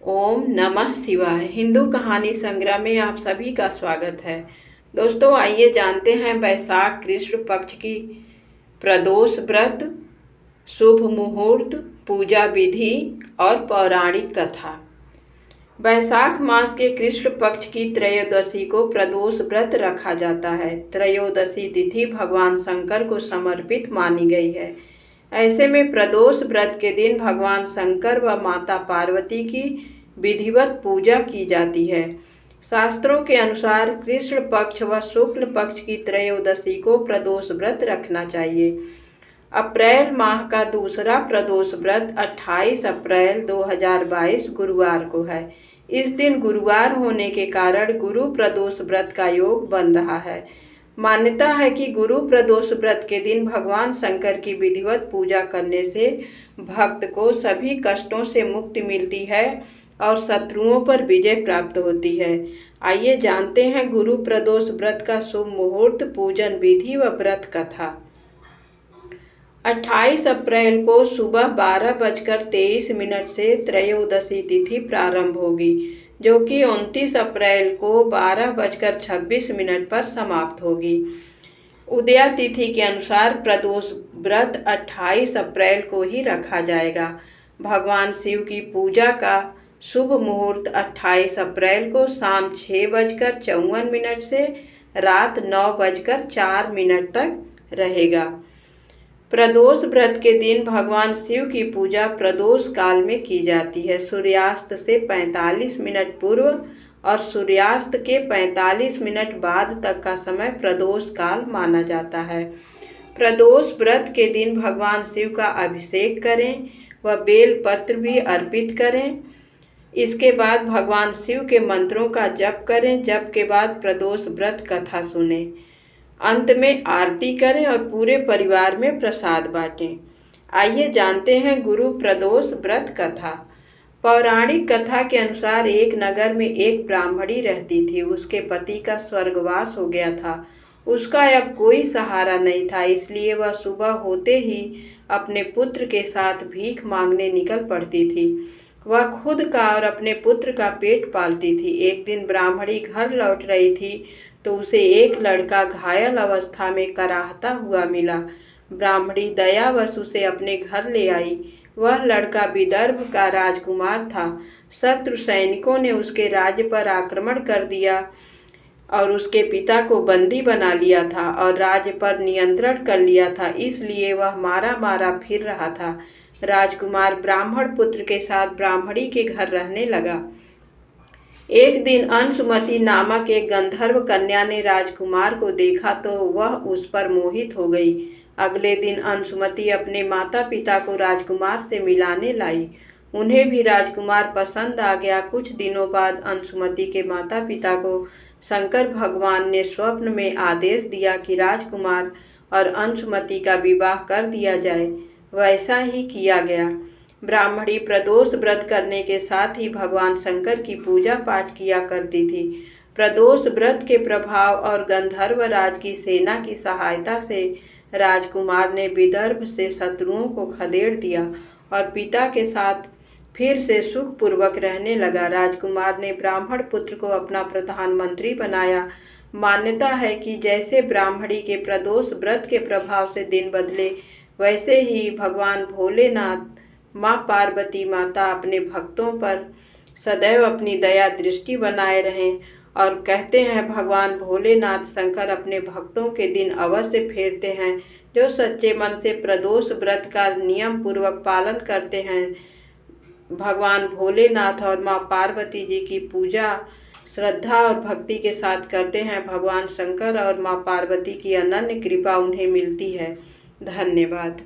ओम नमः शिवाय। हिंदू कहानी संग्रह में आप सभी का स्वागत है। दोस्तों, आइए जानते हैं वैशाख कृष्ण पक्ष की प्रदोष व्रत, शुभ मुहूर्त, पूजा विधि और पौराणिक कथा। वैशाख मास के कृष्ण पक्ष की त्रयोदशी को प्रदोष व्रत रखा जाता है। त्रयोदशी तिथि भगवान शंकर को समर्पित मानी गई है। ऐसे में प्रदोष व्रत के दिन भगवान शंकर व माता पार्वती की विधिवत पूजा की जाती है। शास्त्रों के अनुसार कृष्ण पक्ष व शुक्ल पक्ष की त्रयोदशी को प्रदोष व्रत रखना चाहिए। अप्रैल माह का दूसरा प्रदोष व्रत 28 अप्रैल 2022 गुरुवार को है। इस दिन गुरुवार होने के कारण गुरु प्रदोष व्रत का योग बन रहा है। मान्यता है कि गुरु प्रदोष व्रत के दिन भगवान शंकर की विधिवत पूजा करने से भक्त को सभी कष्टों से मुक्ति मिलती है और शत्रुओं पर विजय प्राप्त होती है। आइए जानते हैं गुरु प्रदोष व्रत का शुभ मुहूर्त, पूजन विधि व व्रत कथा। 28 अप्रैल को सुबह 12:23 से त्रयोदशी तिथि प्रारंभ होगी, जो कि 29 अप्रैल को 12:26 पर समाप्त होगी। उदया तिथि के अनुसार प्रदोष व्रत 28 अप्रैल को ही रखा जाएगा। भगवान शिव की पूजा का शुभ मुहूर्त 28 अप्रैल को शाम 6:54 से रात 9:04 तक रहेगा। प्रदोष व्रत के दिन भगवान शिव की पूजा प्रदोष काल में की जाती है। सूर्यास्त से 45 मिनट पूर्व और सूर्यास्त के 45 मिनट बाद तक का समय प्रदोष काल माना जाता है। प्रदोष व्रत के दिन भगवान शिव का अभिषेक करें व बेल पत्र भी अर्पित करें। इसके बाद भगवान शिव के मंत्रों का जप करें। जप के बाद प्रदोष व्रत कथा सुनें। अंत में आरती करें और पूरे परिवार में प्रसाद बांटें। आइए जानते हैं गुरु प्रदोष व्रत कथा। पौराणिक कथा के अनुसार एक नगर में एक ब्राह्मणी रहती थी। उसके पति का स्वर्गवास हो गया था। उसका अब कोई सहारा नहीं था, इसलिए वह सुबह होते ही अपने पुत्र के साथ भीख मांगने निकल पड़ती थी। वह खुद का और अपने पुत्र का पेट पालती थी। एक दिन ब्राह्मणी घर लौट रही थी तो उसे एक लड़का घायल अवस्था में कराहता हुआ मिला। ब्राह्मणी दयावश उसे अपने घर ले आई। वह लड़का विदर्भ का राजकुमार था। शत्रु सैनिकों ने उसके राज्य पर आक्रमण कर दिया और उसके पिता को बंदी बना लिया था और राज्य पर नियंत्रण कर लिया था, इसलिए वह मारा मारा फिर रहा था। राजकुमार ब्राह्मण पुत्र के साथ ब्राह्मणी के घर रहने लगा। एक दिन अंशुमति नामक एक गंधर्व कन्या ने राजकुमार को देखा तो वह उस पर मोहित हो गई। अगले दिन अंशुमति अपने माता पिता को राजकुमार से मिलाने लाई। उन्हें भी राजकुमार पसंद आ गया। कुछ दिनों बाद अंशुमति के माता पिता को शंकर भगवान ने स्वप्न में आदेश दिया कि राजकुमार और अंशुमति का विवाह कर दिया जाए। वैसा ही किया गया। ब्राह्मणी प्रदोष व्रत करने के साथ ही भगवान शंकर की पूजा पाठ किया करती थी। प्रदोष व्रत के प्रभाव और गंधर्व राज की सेना की सहायता से राजकुमार ने विदर्भ से शत्रुओं को खदेड़ दिया और पिता के साथ फिर से सुखपूर्वक रहने लगा। राजकुमार ने ब्राह्मण पुत्र को अपना प्रधानमंत्री बनाया। मान्यता है कि जैसे ब्राह्मणी के प्रदोष व्रत के प्रभाव से दिन बदले, वैसे ही भगवान भोलेनाथ माँ पार्वती माता अपने भक्तों पर सदैव अपनी दया दृष्टि बनाए रहें। और कहते हैं भगवान भोलेनाथ शंकर अपने भक्तों के दिन अवश्य फेरते हैं। जो सच्चे मन से प्रदोष व्रत का नियम पूर्वक पालन करते हैं, भगवान भोलेनाथ और माँ पार्वती जी की पूजा श्रद्धा और भक्ति के साथ करते हैं, भगवान शंकर और माँ पार्वती की अनन्य कृपा उन्हें मिलती है। धन्यवाद।